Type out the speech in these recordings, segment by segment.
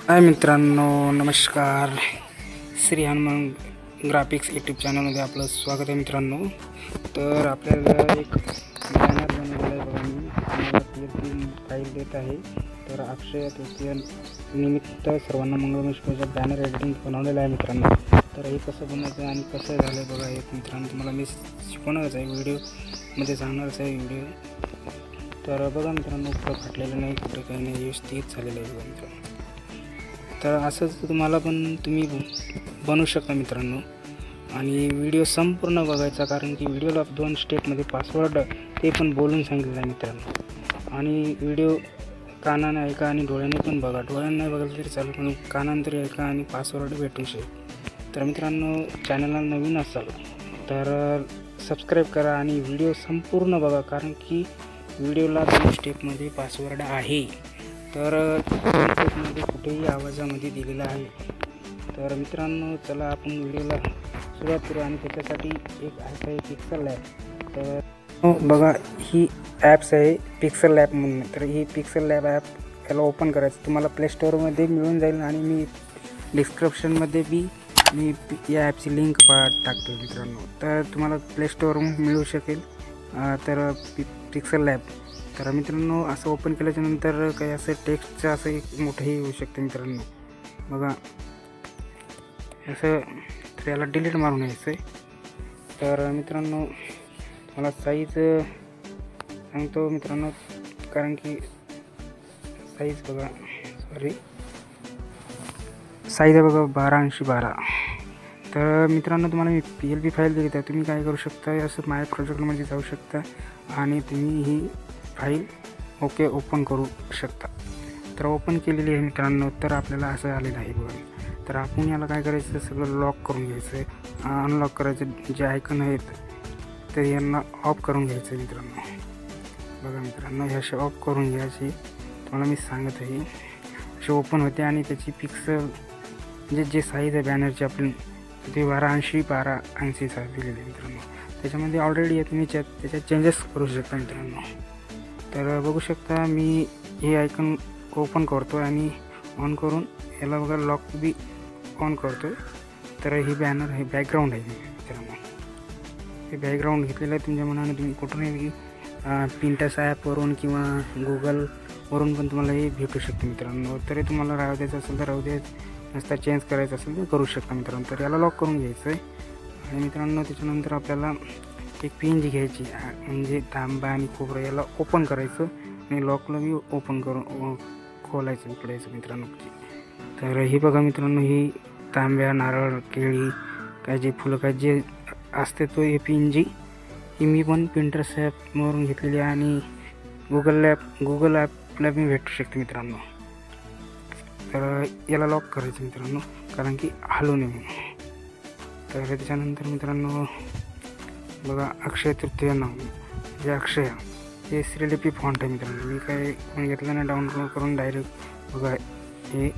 हाय मित्रांनो, नमस्कार. Shri Hanuman graphics YouTube चॅनलमध्ये आपलं स्वागत आहे मित्रांनो. तर आपल्याला एक बॅनर बनवलेला आहे बघा. मी तुम्हाला ती फाईल देत आहे. तर अक्षय तृतीया निमित्त सर्वांना मंगळमय बॅनर एडिटिंग बनवलेलं आहे मित्रांनो. तर हे कसं बनवायचं आणि कसं झालं आहे बघा. एक मित्रांनो तुम्हाला मी शिकवणारच आहे, व्हिडिओमध्ये सांगणारच आहे व्हिडिओ. तर बघा मित्रांनो, कुठं फाटलेलं नाही, कुठं काही नाही, व्यवस्थित झालेलं आहे बघा मित्रांनो. तर असंच तुम्ही बनवू शकता मित्रांनो. आणि व्हिडिओ संपूर्ण बघायचा, कारण की व्हिडिओला 2 स्टेपमध्ये पासवर्ड ते पण बोलून सांगितलं आहे मित्रांनो. आणि व्हिडिओ कानाने ऐका आणि डोळ्याने पण बघा. डोळ्याने नाही बघायला तरी चालू, पण कानाने तरी ऐका आणि पासवर्ड भेटू शकेल. तर मित्रांनो, चॅनलला नवीन असाल तर सबस्क्राईब करा आणि व्हिडिओ संपूर्ण बघा, कारण की व्हिडिओला 2 स्टेपमध्ये पासवर्ड आहे. तर मध्ये कुठेही आवाजामध्ये दिलेला आहे. तर मित्रांनो, चला आपण व्हिडिओला सुरुवात करू. आणि त्याच्यासाठी एक ॲप आहे पिक्सल लॅब. तर बघा, ही ॲप्स आहे पिक्सल लॅब म्हणून. तर ही पिक्सल लॅब ॲप याला ओपन करायचं. तुम्हाला प्ले स्टोअरमध्ये मिळून जाईल आणि मी डिस्क्रिप्शनमध्ये मी या ॲपची लिंक टाकतो मित्रांनो. तर तुम्हाला प्ले स्टोअरवरून मिळू शकेल. तर पिक्सल लॅब. तर मित्रांनो, असं ओपन केल्याच्यानंतर काही असं टेक्स्टचं असं एक मोठंही होऊ शकतं मित्रांनो. बघा असं. तर याला डिलीट मारून यायचं आहे. तर मित्रांनो, मला साईज सांगतो मित्रांनो, कारण की साईज बघा, साईज आहे बघा 12x12. तर मित्रांनो, तुम्हाला मी PLP फाईल दिली. तर तुम्ही काय करू शकता, असं माय प्रोजेक्टमध्ये जाऊ शकता आणि तुम्ही ही फाईल ओपन करू शकता. तर ओपन केलेली आहे मित्रांनो. तर आपल्याला असं आलेलं आहे बघा. तर आपण याला काय करायचं, सगळं लॉक करून घ्यायचं आहे, अनलॉक करायचं. जे आयकन आहेत तर यांना ऑफ करून घ्यायचं आहे मित्रांनो. बघा मित्रांनो, हे असे ऑफ करून घ्यायचे. तुम्हाला मी सांगत आहे, असे ओपन होते. आणि त्याची पिक्सल जे साईज आहे बॅनरची आपली, ते 12x12 साईज दिलेली आहे मित्रांनो. त्याच्यामध्ये ऑलरेडी तुम्ही त्याच्यात चेंजेस करू शकता मित्रांनो. तर बघू शकता, मी हे आयकन ओपन करतो आणि ऑन करून याला बघा लॉक बी ऑन करतो. तर ही बॅनर हे बॅकग्राऊंड आहे मित्रांनो. हे बॅकग्राऊंड घेतलेलं आहे तुमच्या मनाने. तुम्ही कुठूनही पिंटरेस्ट ॲपवरून किंवा गुगलवरून पण तुम्हाला हे भेटू शकते मित्रांनो. तरी तुम्हाला राहू द्यायचं असेल तर राहू द्यायचं, नसता चेंज करायचं असेल तर करू शकता मित्रांनो. तर याला लॉक करून घ्यायचं आहे. आणि मित्रांनो, त्याच्यानंतर आपल्याला एक पिन जी घ्यायची, म्हणजे तांबा आणि खोबरं, याला ओपन करायचं आणि लॉकला बी ओपन करून खोलायचं उकडायचं मित्रांनो. तर हे बघा मित्रांनो, ही तांब्या, नारळ, केळी, काय जे फुलं काय जे असते तो हे पिन जी ही मी पण पिंटरेस्ट ॲपवरून घेतलेली आहे. आणि गुगल ॲपला बी भेटू शकते मित्रांनो. तर याला लॉक करायचं मित्रांनो, कारण की हलू नये. तर त्याच्यानंतर मित्रांनो बघा, अक्षय तृतीया नाव जे अक्षय हे श्रीलिपी फॉन्ट आहे मित्रांनो. मी काय कोण घेतलं नाही, डाउनलोड करून डायरेक्ट बघा हे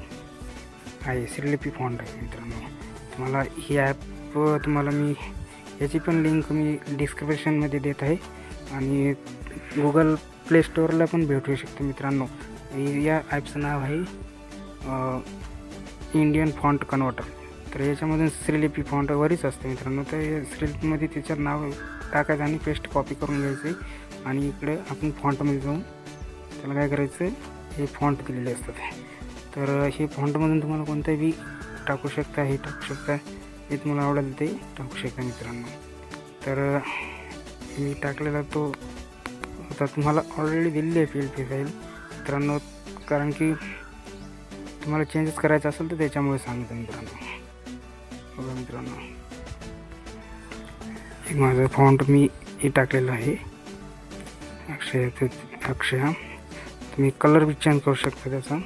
आहे श्रीलिपी फॉन्ट आहे मित्रांनो. तुम्हाला ही ॲप तुम्हाला मी याची पण लिंक मी डिस्क्रिप्शनमध्ये देत आहे. आणि गुगल प्ले स्टोअरला पण भेटू शकते मित्रांनो. या ॲपचं नाव आहे इंडियन फॉन्ट कन्व्हर्टर. तर याच्यामधून श्रीलिपी फॉन्टवरच असते मित्रांनो. तर श्रीलिपीमध्ये त्याचं नाव टाकायचं आणि पेस्ट कॉपी करून घ्यायचं आहे. आणि इकडे आपण फॉन्टमध्ये जाऊन त्याला काय करायचं, हे फॉन्ट दिलेले असतात. तर हे फॉन्टमधून तुम्हाला कोणताही टाकू शकता, हे टाकू शकता, हे तुम्हाला आवडेल ते टाकू शकता मित्रांनो. तर मी टाकलेला तो आता तुम्हाला ऑलरेडी दिलेली आहे PLP फाईल मित्रांनो, कारण की तुम्हाला चेंजेस करायचं असेल तर त्याच्यामुळे सांगतो मित्रांनो. बघा मित्रांनो, एक माझं फॉन्ट मी हे टाकलेलं आहे अक्षय. तुम्ही कलर बी चेंज करू शकता त्याचा.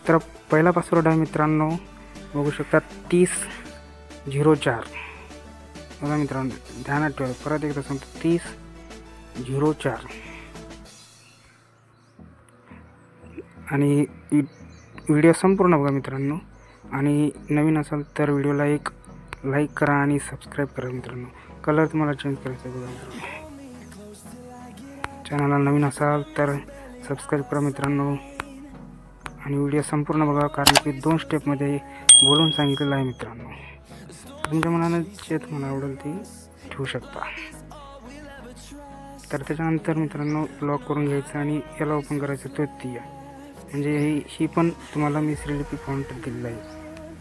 तर पहिला पासवर्ड आहे मित्रांनो, बघू शकता 3004. बघा मित्रांनो, ध्यानात ठेवा, परत एकदा सांगतो 3004. आणि व्हिडिओ संपूर्ण बघा मित्रांनो. आणि नवीन असाल तर व्हिडिओला एक लाईक करा आणि सबस्क्राईब करा मित्रांनो. कलर तुम्हाला चेंज करायचा आहे बघा मित्रांनो. चॅनलला नवीन असाल तर सबस्क्राईब करा मित्रांनो. आणि व्हिडिओ संपूर्ण बघा, कारण की 2 स्टेपमध्ये बोलून सांगितलेलं आहे मित्रांनो. तुमच्या मनानं जे तुम्हाला आवडेल ते ठेवू शकता. तर त्याच्यानंतर मित्रांनो लॉक करून घ्यायचं आणि याला ओपन करायचं तृतीय. म्हणजे ही पण तुम्हाला मी श्रीलिपी फॉन्ट दिलेला आहे.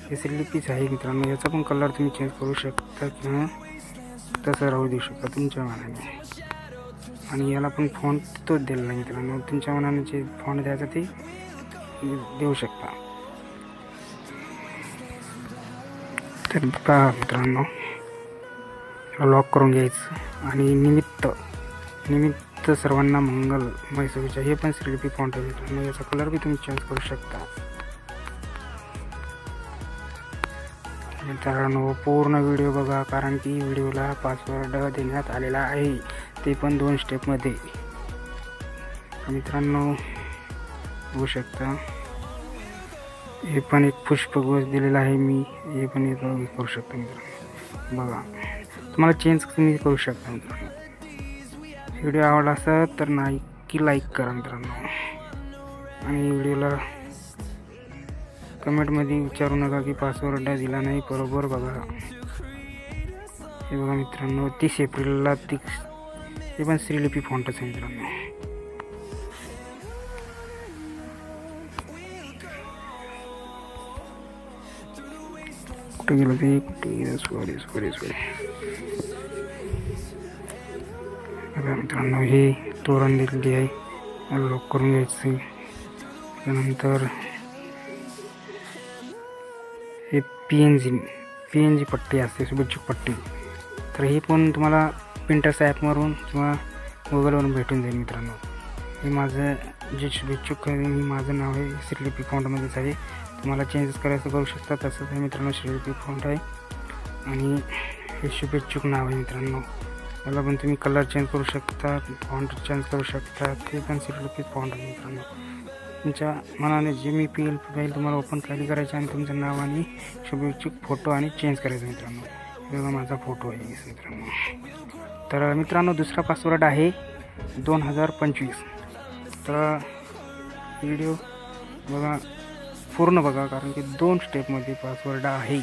हे श्रीलिपीच आहे मित्रांनो. याचा पण कलर तुम्ही चेंज करू शकता किंवा तसं राहू देऊ शकता तुमच्या मनाने. आणि याला पण फॉन्ट तोच दिलेला आहे मित्रांनो. तुमच्या मनाने जे फॉन्ट द्यायचं ते देऊ शकता. तर पहा मित्रांनो, लॉक करून घ्यायचं आणि निमित्त सर्वांना मंगलमय शुभेच्छा. हे पण श्रीलिपी फॉन्ट आहे मित्रांनो. याचा कलर बी तुम्ही चेंज करू शकता. मित्रांनो पूर्ण व्हिडिओ बघा, कारण की व्हिडिओला पासवर्ड देण्यात आलेला आहे, ते पण 2 स्टेपमध्ये. मित्रांनो बघू शकता, हे पण एक पुष्पगुच्छ दिलेला आहे मी. हे पण करू शकता मित्रांनो. बघा तुम्हाला चेंज तुम्ही करू शकता मित्रांनो. व्हिडिओ आवडला असेल तर लाईक करा मित्रांनो. आणि व्हिडिओला कमेंटमध्ये विचारू नका की पासवर्ड दिला नाही. बरोबर बघा. हे बघा मित्रांनो 30 एप्रिलला हे पण श्रीलिपी फॉन्टच आहे मित्रांनो. कुठे गेलं ते, कुठे सॉरी. बघा मित्रांनो हे तोरण दिलेली आहे. लॉक करून घ्यायचं. त्यानंतर हे PNG पट्टी असते, शुभेच्छुक पट्टी. तर हे पण तुम्हाला पिंटरेस्ट ॲपवरून किंवा गुगलवरून भेटून जाईल मित्रांनो. हे माझं जे शुभेच्छुक आहे, माझं नाव आहे श्रीलिपी फॉन्टमध्येच आहे. तुम्हाला चेंजेस करायचं करू शकता. तसंच आहे मित्रांनो, श्रीलिपी फॉन्ट आहे आणि हे शुभेच्छुक नाव आहे मित्रांनो. याला पण तुम्ही कलर चेंज करू शकता, फॉन्ट चेंज करू शकता. ते पण श्रीलिपी फॉन्ट आहे मित्रांनो. तुमच्या मनाने जे मी PLP फाईल तुम्हाला ओपन खाली करायचं आणि तुमचं नाव आणि शुभेच्छुक फोटो आणि चेंज करायचं मित्रांनो. बघा माझा फोटो आहे मित्रांनो. तर मित्रांनो दुसरा पासवर्ड आहे 2025. तर व्हिडिओ बघा पूर्ण बघा, कारण की 2 स्टेपमध्ये पासवर्ड आहे.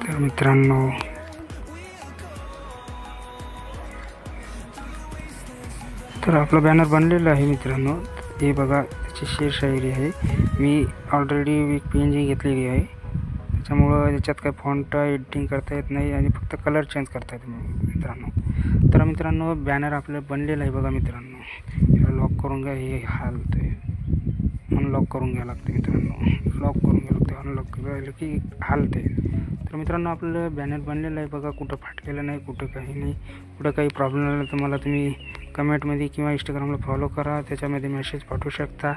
तर मित्रांनो तर आपला बॅनर बनलेला आहे मित्रांनो. हे बघा त्याची शेरशायरी आहे. मी ऑलरेडी PNG घेतलेली आहे, त्याच्यामुळं त्याच्यात काय फॉन्ट एडिटिंग करता येत नाही आणि फक्त कलर चेंज करता येत मित्रांनो. तर मित्रांनो बॅनर आपलं बनलेलं आहे बघा मित्रांनो. याला लॉक करून घ्या. हे हालतंय, अनलॉक करून घ्यावं लागतं मित्रांनो. लॉक करून घ्यावं लागतं, अनलॉक केलं की हालते. तर मित्रांनो आपलं बॅनर बनलेलं आहे बघा. कुठं फाटलेलं नाही, कुठं काही नाही. कुठं काही प्रॉब्लेम आला तर मला तुम्ही कमेंटमध्ये किंवा इंस्टाग्रामला फॉलो करा, त्याच्यामध्ये मेसेज पाठवू शकता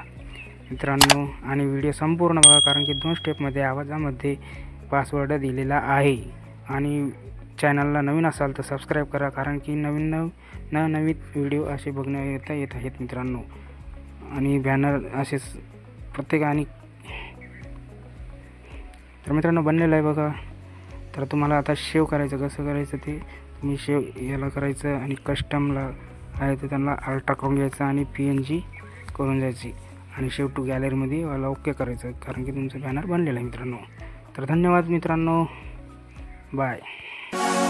मित्रांनो. आणि व्हिडिओ संपूर्ण बघा, कारण की 2 स्टेपमध्ये आवाजामध्ये पासवर्ड दिलेला आहे. आणि चॅनलला नवीन असाल तर सबस्क्राईब करा, कारण की नवीन व्हिडिओ असे बघण्यात येत आहेत मित्रांनो. आणि बॅनर असेच प्रत्येकाने. तर मित्रांनो बनलेलं आहे बघा. तर तुम्हाला आता सेव्ह करायचं, कसं करायचं ते तुम्ही सेव्ह याला करायचं आणि कस्टमला आहे तर त्यांना अल्ट्रा करून घ्यायचं आणि PNG करून जायची आणि सेव्ह टू गॅलरीमध्ये याला ओके करायचं, कारण की तुमचं बॅनर बनलेलं आहे मित्रांनो. तर धन्यवाद मित्रांनो, बाय.